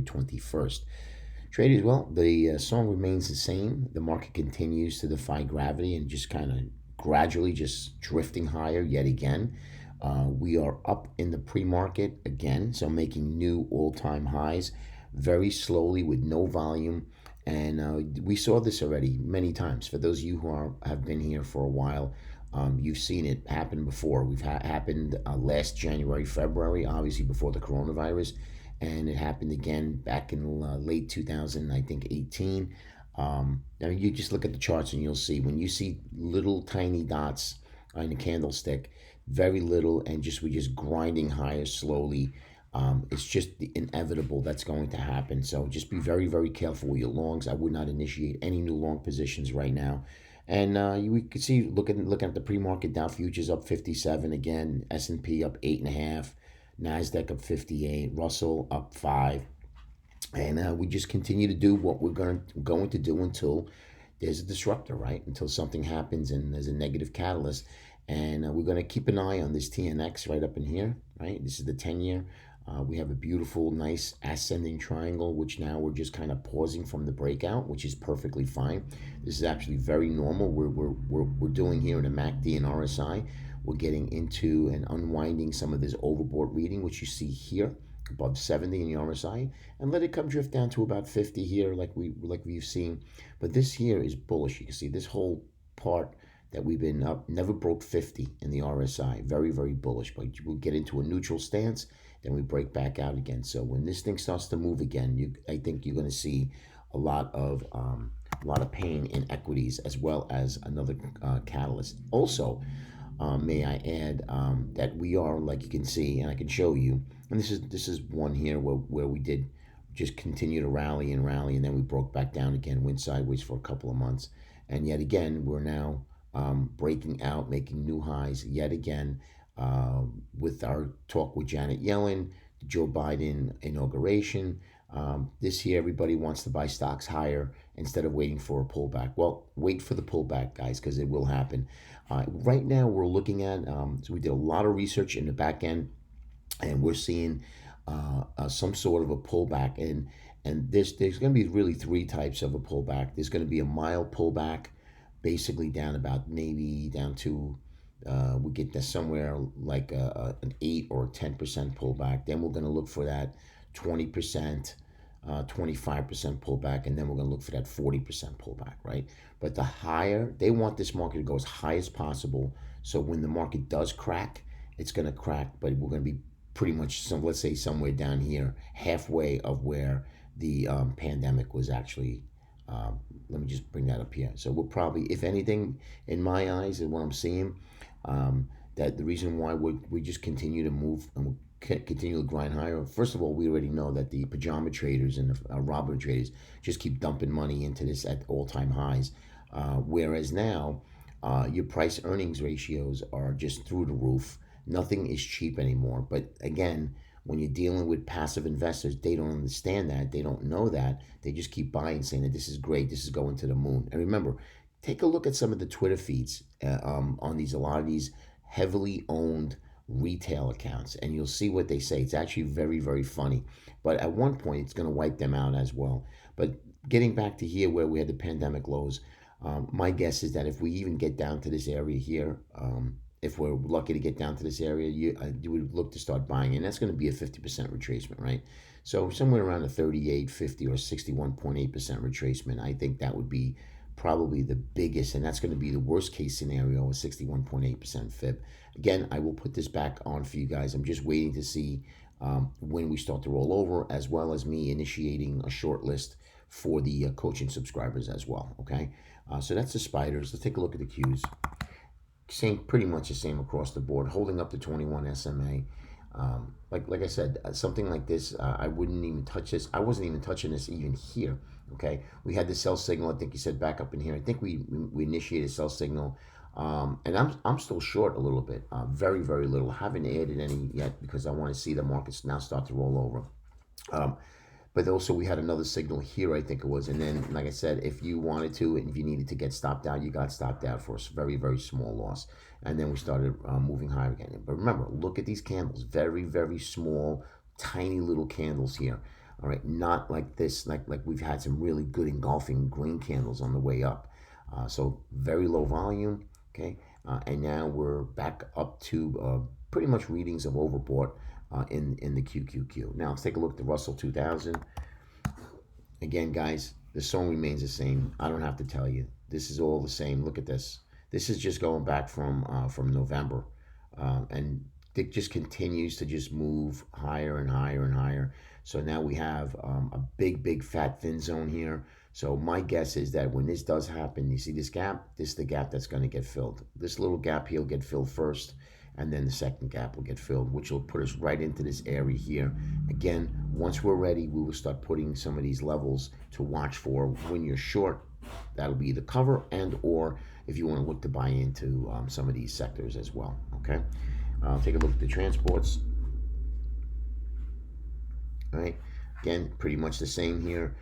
21st. Traders, well, the song remains the same. The market continues to defy gravity and just kind of gradually just drifting higher yet again. We are up in the pre-market again, so making new all-time highs very slowly with no volume. And we saw this already many times. For those of you who have been here for a while, you've seen it happen before. We've happened last January, February, obviously before the coronavirus, and it happened again back in late 2000, I think 18. Now you just look at the charts and you'll see when you see little tiny dots in a candlestick, very little, and we're just grinding higher slowly. It's just inevitable that's going to happen. So just be very, very careful with your longs. I would not initiate any new long positions right now. And we can see, looking at the pre-market, Dow futures up 57 again, S&P up 8.5, Nasdaq up 58, Russell up 5, and we just continue to do what we're going to do until there's a disruptor, right? Until something happens and there's a negative catalyst. And we're going to keep an eye on this TNX right up in here, right? This is the 10-year. We have a beautiful, nice ascending triangle, which now we're just kind of pausing from the breakout, which is perfectly fine. This is actually very normal. We're doing here in a MACD and RSI. We're getting into and unwinding some of this overbought reading, which you see here above 70 in the RSI, and let it come drift down to about 50 here, like we've seen. But this here is bullish. You can see this whole part that we've been up never broke 50 in the RSI. Very, very bullish. But we'll get into a neutral stance, then we break back out again. So when this thing starts to move again, I think you're going to see a lot of pain in equities as well as another catalyst. Also, may I add that we are, like you can see, and I can show you, and this is one here where we did just continue to rally, and then we broke back down again, went sideways for a couple of months, and yet again we're now breaking out, making new highs yet again with our talk with Janet Yellen, the Joe Biden inauguration. This year, everybody wants to buy stocks higher instead of waiting for a pullback. Well, wait for the pullback, guys, because it will happen. Right now, we're looking at, so we did a lot of research in the back end, and we're seeing some sort of a pullback. And there's going to be really three types of a pullback. There's going to be a mild pullback, basically down about maybe down to we get that somewhere like an 8 or 10% pullback. Then we're going to look for that 20%, 25% pullback, and then we're going to look for that 40% pullback, right? But the higher, they want this market to go as high as possible. So when the market does crack, it's going to crack, but we're going to be pretty much, let's say somewhere down here, halfway of where the pandemic was actually. Let me just bring that up here. So we'll probably, if anything, in my eyes and what I'm seeing, that the reason why we just continue to move and we continue to grind higher. First of all, we already know that the pajama traders and the Robinhood traders just keep dumping money into this at all-time highs, whereas now your price earnings ratios are just through the roof. Nothing is cheap anymore. But again, when you're dealing with passive investors, they don't understand that. They don't know that. They just keep buying, saying that this is great, this is going to the moon. And remember, take a look at some of the Twitter feeds on a lot of these heavily owned retail accounts, and you'll see what they say. It's actually very, very funny. But at one point, it's going to wipe them out as well. But getting back to here where we had the pandemic lows, my guess is that if we even get down to this area here, if we're lucky to get down to this area, you would look to start buying, and that's going to be a 50% retracement, right? So somewhere around a 38, 50, or 61.8% retracement, I think that would be probably the biggest, and that's going to be the worst case scenario, a 61.8% fib. Again, I will put this back on for you guys. I'm just waiting to see when we start to roll over, as well as me initiating a short list for the coaching subscribers as well, okay? So that's the spiders. Let's take a look at the Qs. Same, pretty much the same across the board, holding up to 21 SMA. Like I said, something like this, I wouldn't even touch this. I wasn't even touching this even here. Okay, we had the sell signal. I think you said back up in here. I think we initiated sell signal, and I'm still short a little bit, very, very little. Haven't added any yet because I want to see the markets now start to roll over. But also we had another signal here, I think it was. And then, like I said, if you wanted to and if you needed to get stopped out, you got stopped out for a very, very small loss. And then we started moving higher again. But remember, look at these candles. Very, very small, tiny little candles here. All right, not like this, like we've had some really good engulfing green candles on the way up. So very low volume, okay, and now we're back up to pretty much readings of overbought in the QQQ. Now let's take a look at the Russell 2000. Again, guys, the song remains the same. I don't have to tell you. This is all the same. Look at this. This is just going back from November, and it just continues to just move higher and higher and higher. So now we have a big fat thin zone here. So my guess is that when this does happen, you see this gap. This is the gap that's going to get filled. This little gap here will get filled first, and then the second gap will get filled, which will put us right into this area here. Again, once we're ready, we will start putting some of these levels to watch for. When you're short, that'll be the cover, and or if you want to look to buy into some of these sectors as well. Okay, take a look at the transports. All right, again, pretty much the same here.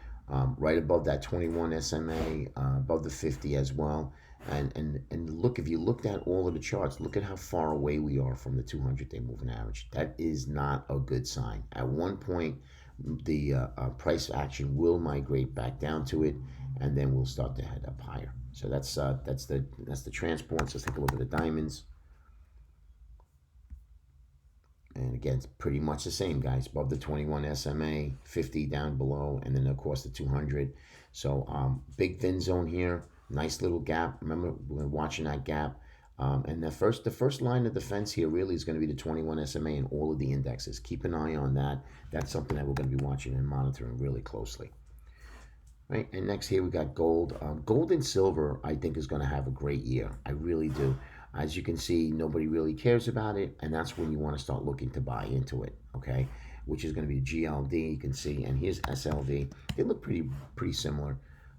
Right above that 21 SMA, above the 50 as well. And look, if you looked at all of the charts, look at how far away we are from the 200-day moving average. That is not a good sign. At one point, the price action will migrate back down to it, and then we'll start to head up higher. So that's the transports. Let's take a look at the diamonds. And again, it's pretty much the same, guys. Above the 21 SMA, 50 down below, and then of course the 200. So big thin zone here, nice little gap. Remember, we're watching that gap. And the first line of defense here really is going to be the 21 SMA and all of the indexes. Keep an eye on that. That's something that we're going to be watching and monitoring really closely. Right, and next here we got gold. Gold and silver, I think, is going to have a great year. I really do. As you can see, nobody really cares about it, and that's when you want to start looking to buy into it. Okay, which is going to be GLD. You can see, and here's SLV. They look pretty similar,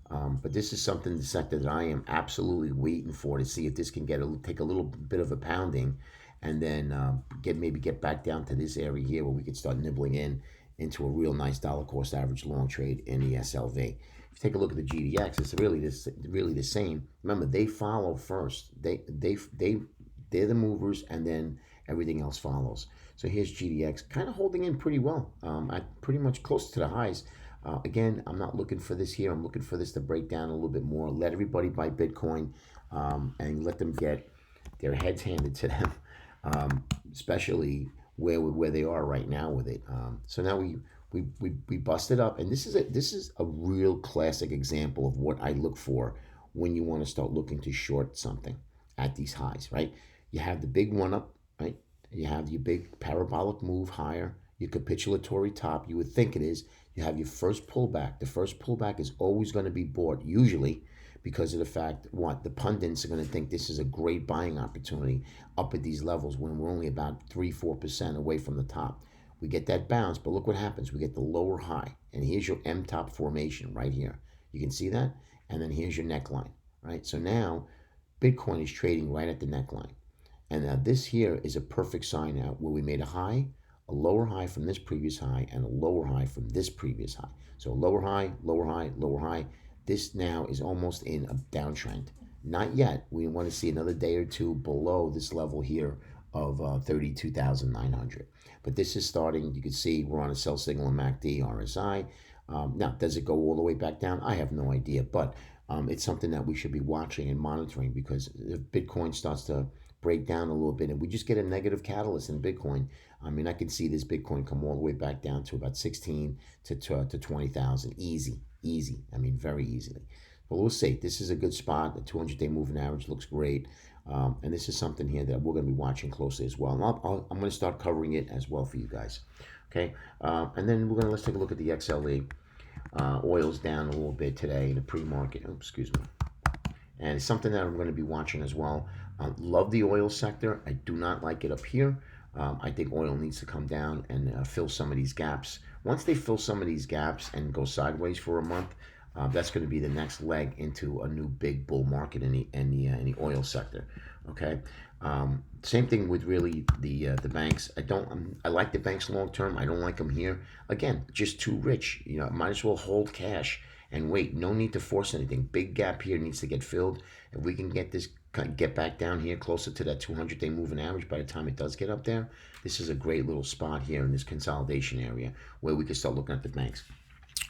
but this is something the sector that I am absolutely waiting for to see if this can take a little bit of a pounding, and then get back down to this area here where we could start nibbling into a real nice dollar cost average long trade in the SLV. If you take a look at the GDX, it's really the same. Remember, they follow first. They're the movers, and then everything else follows. So here's GDX, kind of holding in pretty well. At pretty much close to the highs. Again, I'm not looking for this here. I'm looking for this to break down a little bit more. Let everybody buy Bitcoin, and let them get their heads handed to them, especially where they are right now with it. So now we busted up, and this is a real classic example of what I look for when you want to start looking to short something at these highs, right? You have the big one up, right? You have your big parabolic move higher, your capitulatory top. You would think it is. You have your first pullback. The first pullback is always going to be bought, usually because of the fact what the pundits are going to think this is a great buying opportunity up at these levels when we're only about 3-4% away from the top. We get that bounce, but look what happens. We get the lower high, and here's your M top formation right here. You can see that, and then here's your neckline, right? So now Bitcoin is trading right at the neckline, and now this here is a perfect sign out where we made a high, a lower high from this previous high, and a lower high from this previous high. So lower high, lower high, lower high. This now is almost in a downtrend. Not yet. We want to see another day or two below this level here of 32,900. But this is starting. You can see we're on a sell signal in MACD, RSI. Now, does it go all the way back down? I have no idea. But it's something that we should be watching and monitoring, because if Bitcoin starts to break down a little bit and we just get a negative catalyst in Bitcoin, I mean, I can see this Bitcoin come all the way back down to about 16 to 20,000. Easy. I mean, very easily. But we'll see. This is a good spot. The 200-day moving average looks great. And this is something here that we're going to be watching closely as well. And I'm going to start covering it as well for you guys. Okay. And then let's take a look at the XLE. Oil's down a little bit today in the pre-market. Oh, excuse me. And it's something that I'm going to be watching as well. Love the oil sector. I do not like it up here. I think oil needs to come down and fill some of these gaps. Once they fill some of these gaps and go sideways for a month, that's going to be the next leg into a new big bull market in the oil sector. Okay. Same thing with really the banks. I like the banks long term. I don't like them here. Again, just too rich. Might as well hold cash and wait. No need to force anything. Big gap here needs to get filled. If we can get this get back down here closer to that 200-day moving average by the time it does get up there, this is a great little spot here in this consolidation area where we can start looking at the banks.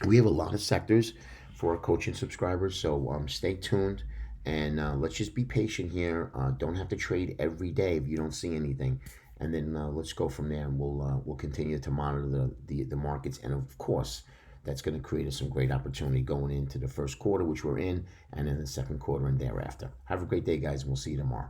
We have a lot of sectors for our coaching subscribers, so stay tuned and let's just be patient here. Don't have to trade every day if you don't see anything, and then let's go from there. And we'll continue to monitor the markets, and of course, that's going to create us some great opportunity going into the first quarter, which we're in, and in the second quarter and thereafter. Have a great day, guys, and we'll see you tomorrow.